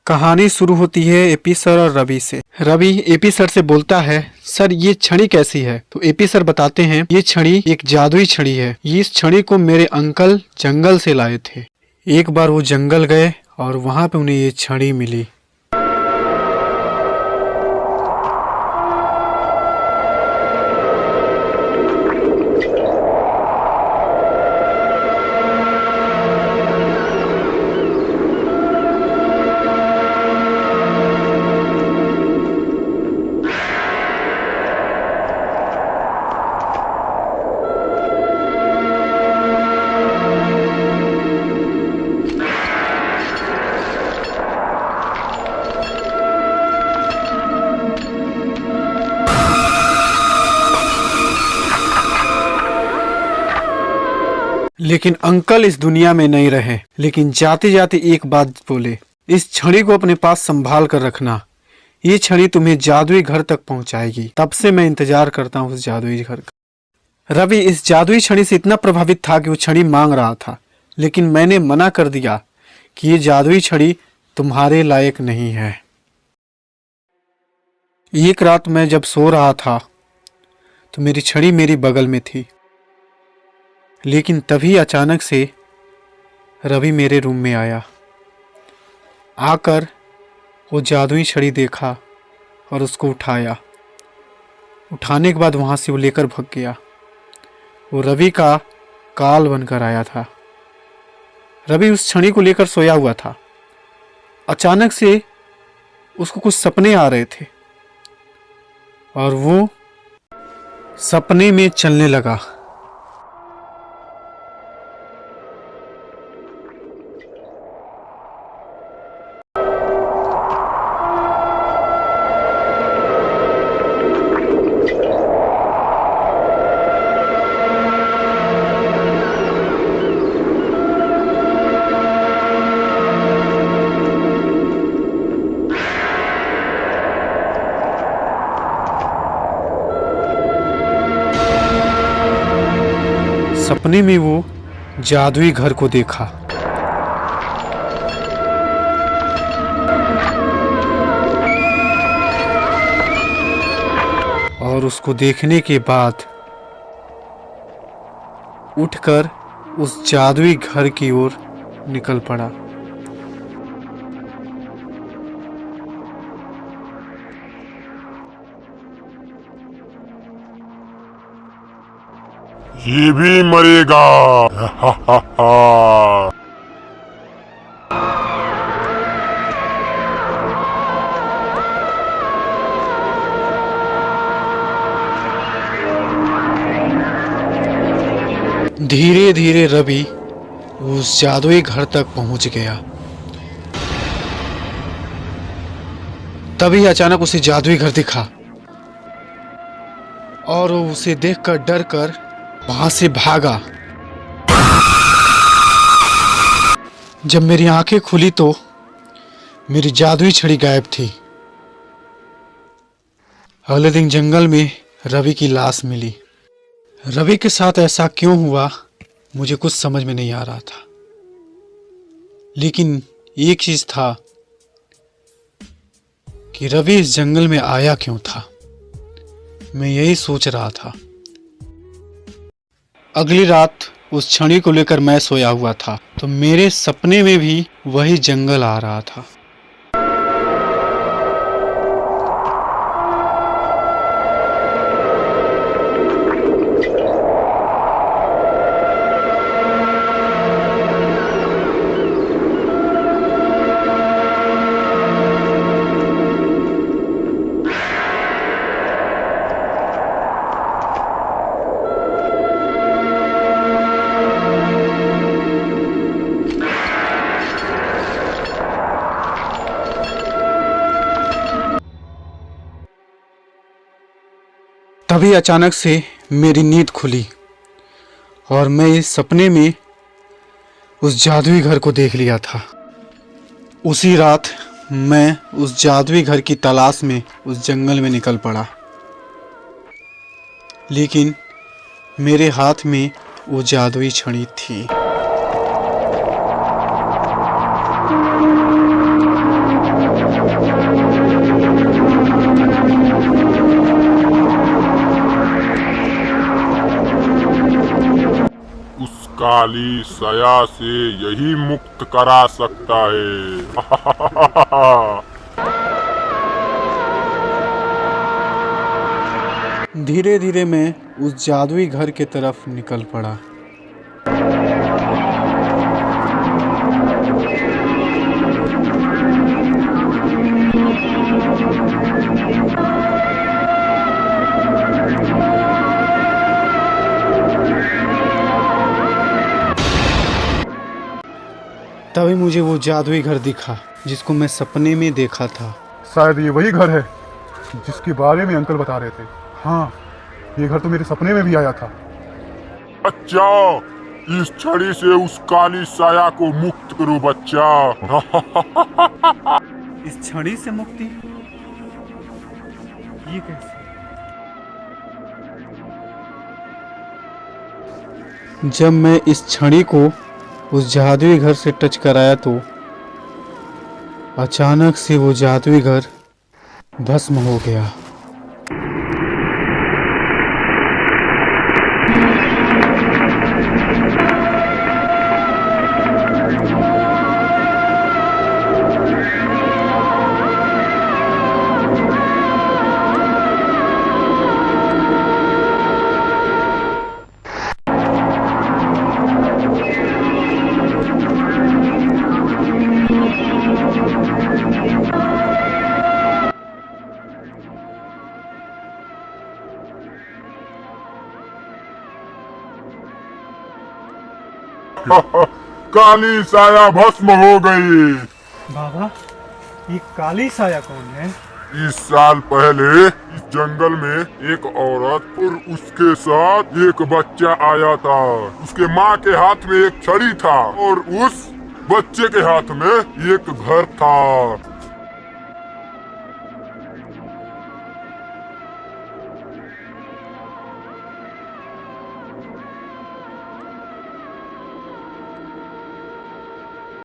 कहानी शुरू होती है एपी सर और रवि से। रवि एपी सर से बोलता है, सर ये छड़ी कैसी है? तो एपी सर बताते हैं, ये छड़ी एक जादुई छड़ी है। इस छड़ी को मेरे अंकल जंगल से लाए थे। एक बार वो जंगल गए और वहां पे उन्हें ये छड़ी मिली। लेकिन अंकल इस दुनिया में नहीं रहे। लेकिन जाते जाते एक बात बोले, इस छड़ी को अपने पास संभाल कर रखना। ये छड़ी तुम्हें जादुई घर तक पहुंचाएगी। तब से मैं इंतजार करता हूँ उस जादुई घर का। रवि इस जादुई छड़ी से इतना प्रभावित था कि वो छड़ी मांग रहा था, लेकिन मैंने मना कर दिया कि ये जादुई छड़ी तुम्हारे लायक नहीं है। एक रात मैं जब सो रहा था तो मेरी छड़ी मेरी बगल में थी, लेकिन तभी अचानक से रवि मेरे रूम में आया। आकर वो जादुई छड़ी देखा और उसको उठाया। उठाने के बाद वहाँ से वो लेकर भाग गया। वो रवि का काल बनकर आया था। रवि उस छड़ी को लेकर सोया हुआ था। अचानक से उसको कुछ सपने आ रहे थे और वो सपने में चलने लगा। सपने में वो जादुई घर को देखा। और उसको देखने के बाद उठकर उस जादुई घर की ओर निकल पड़ा। ये भी मरेगा। धीरे धीरे रवि उस जादुई घर तक पहुंच गया। तभी अचानक उसे जादुई घर दिखा और वो उसे देखकर डर कर वहां से भागा। जब मेरी आंखें खुली तो मेरी जादुई छड़ी गायब थी। अगले दिन जंगल में रवि की लाश मिली। रवि के साथ ऐसा क्यों हुआ मुझे कुछ समझ में नहीं आ रहा था, लेकिन एक चीज था कि रवि इस जंगल में आया क्यों था। मैं यही सोच रहा था। अगली रात उस छड़ी को लेकर मैं सोया हुआ था तो मेरे सपने में भी वही जंगल आ रहा था। तभी अचानक से मेरी नींद खुली और मैं इस सपने में उस जादुई घर को देख लिया था। उसी रात मैं उस जादुई घर की तलाश में उस जंगल में निकल पड़ा, लेकिन मेरे हाथ में वो जादुई छड़ी थी। काली सया से यही मुक्त करा सकता है। धीरे धीरे मैं उस जादुई घर के तरफ निकल पड़ा। तभी मुझे वो जादुई घर दिखा जिसको मैं सपने में देखा था। शायद ये वही घर है जिसके बारे में अंकल बता रहे थे। हाँ, ये घर तो मेरे सपने में भी आया था। बच्चा, इस छड़ी से उस काली साया को मुक्त करो बच्चा। इस छड़ी से मुक्ति? ये कैसे? जब मैं इस छड़ी को उस जादुई घर से टच कराया तो अचानक से वो जादुई घर भस्म हो गया। काली साया भस्म हो गई। बाबा, ये काली साया कौन है? इस साल पहले इस जंगल में एक औरत और उसके साथ एक बच्चा आया था। उसके माँ के हाथ में एक छड़ी था और उस बच्चे के हाथ में एक घर था।